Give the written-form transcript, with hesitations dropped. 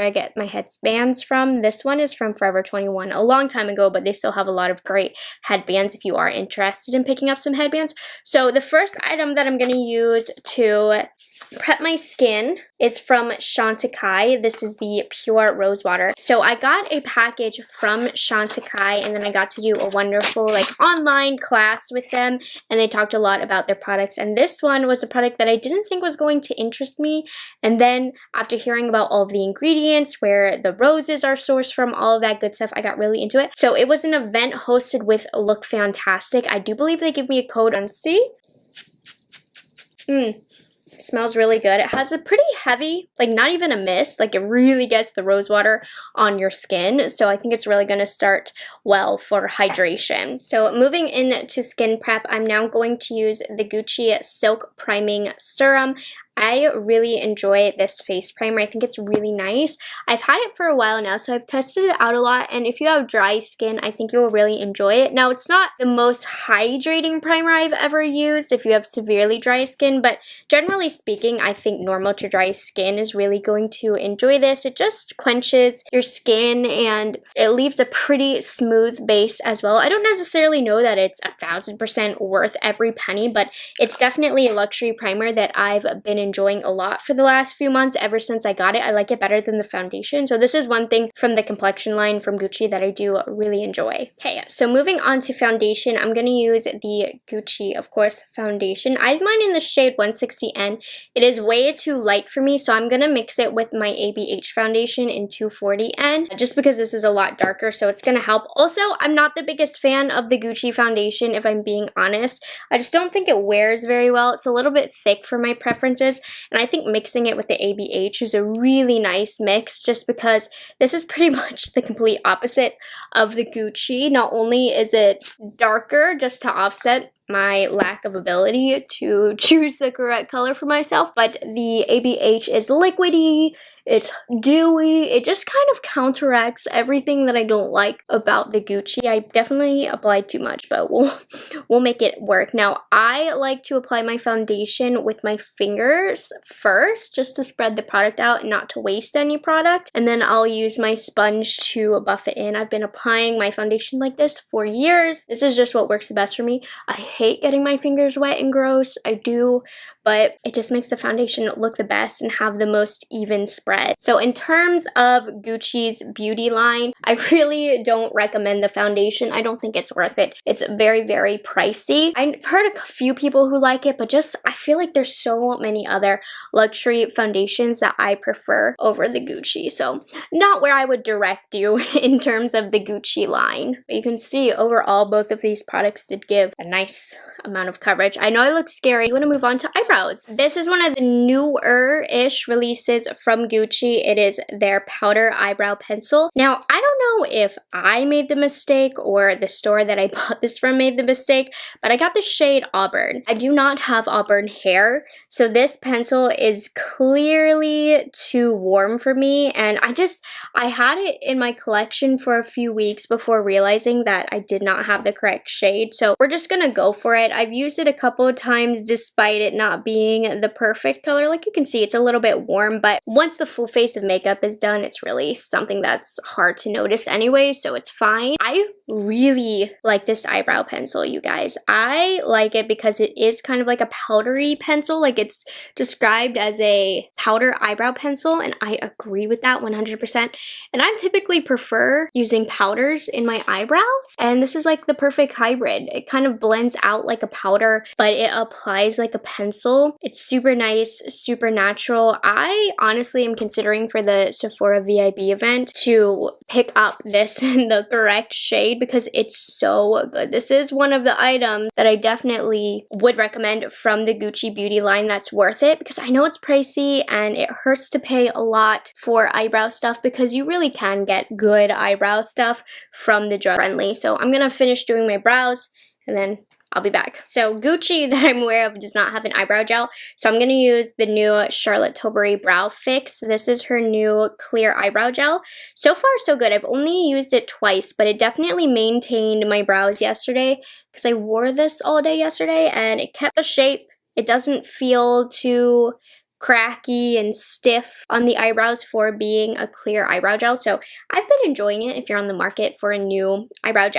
I get my headbands from. This one is from Forever 21, a long time ago, but they still have a lot of great headbands if you are interested in picking up some headbands. So the first item that I'm going to use to prep my skin is from Chantecaille. This is the Pure Rose Water. So I got a package from Chantecaille, and then I got to do a wonderful online class with them, and they talked a lot about their products. And this one was a product that I didn't think was going to interest me. And then after hearing about all of the ingredients, where the roses are sourced from, all of that good stuff, I got really into it. So it was an event hosted with Look Fantastic. I do believe they give me a code on C. Smells really good. It has a pretty heavy, not even a mist, it really gets the rose water on your skin. So I think it's really going to start well for hydration. So moving into skin prep, I'm now going to use the Gucci Silk Priming Serum. I really enjoy this face primer. I think it's really nice. I've had it for a while now, so I've tested it out a lot, and if you have dry skin, I think you will really enjoy it. Now, it's not the most hydrating primer I've ever used if you have severely dry skin, but generally speaking, I think normal to dry skin is really going to enjoy this. It just quenches your skin, and it leaves a pretty smooth base as well. I don't necessarily know that it's 1000% worth every penny, but it's definitely a luxury primer that I've been enjoying a lot for the last few months. Ever since I got it, I like it better than the foundation. So this is one thing from the complexion line from Gucci that I do really enjoy. Okay, so moving on to foundation, I'm going to use the Gucci, of course, foundation. I have mine in the shade 160N. It is way too light for me, so I'm going to mix it with my ABH foundation in 240N, just because this is a lot darker, so it's going to help. Also, I'm not the biggest fan of the Gucci foundation, if I'm being honest. I just don't think it wears very well. It's a little bit thick for my preferences. And I think mixing it with the ABH is a really nice mix, just because this is pretty much the complete opposite of the Gucci. Not only is it darker just to offset my lack of ability to choose the correct color for myself, but the ABH is liquidy, it's dewy, it just kind of counteracts everything that I don't like about the Gucci. I definitely applied too much, but we'll make it work. Now, I like to apply my foundation with my fingers first, just to spread the product out and not to waste any product, and then I'll use my sponge to buff it in. I've been applying my foundation like this for years. This is just what works the best for me. I hate getting my fingers wet and gross, I do, but it just makes the foundation look the best and have the most even spread. So in terms of Gucci's beauty line, I really don't recommend the foundation. I don't think it's worth it. It's very, very pricey. I've heard a few people who like it, but I feel like there's so many other luxury foundations that I prefer over the Gucci. So not where I would direct you in terms of the Gucci line. But you can see overall both of these products did give a nice amount of coverage. I know I look scary. You want to move on to eyebrows. This is one of the newer-ish releases from Gucci. It is their powder eyebrow pencil. Now, I don't know if I made the mistake or the store that I bought this from made the mistake, but I got the shade Auburn. I do not have auburn hair, so this pencil is clearly too warm for me, and I had it in my collection for a few weeks before realizing that I did not have the correct shade, so we're just gonna go for it. I've used it a couple of times despite it not being the perfect color. Like you can see, it's a little bit warm, but once the full face of makeup is done, it's really something that's hard to notice anyway, so it's fine. I really like this eyebrow pencil, you guys. I like it because it is kind of like a powdery pencil. Like it's described as a powder eyebrow pencil, and I agree with that 100%. And I typically prefer using powders in my eyebrows, and this is like the perfect hybrid. It kind of blends out like a powder, but it applies like a pencil. It's super nice, super natural. I honestly am considering for the Sephora VIB event to pick up this in the correct shade because it's so good. This is one of the items that I definitely would recommend from the Gucci beauty line that's worth it, because I know it's pricey and it hurts to pay a lot for eyebrow stuff because you really can get good eyebrow stuff from the Drug Friendly. So I'm gonna finish doing my brows and then I'll be back. So Gucci, that I'm aware of, does not have an eyebrow gel, so I'm going to use the new Charlotte Tilbury Brow Fix. This is her new clear eyebrow gel. So far, so good. I've only used it twice, but it definitely maintained my brows yesterday because I wore this all day yesterday and it kept the shape. It doesn't feel too cracky and stiff on the eyebrows for being a clear eyebrow gel. So I've been enjoying it if you're on the market for a new eyebrow gel.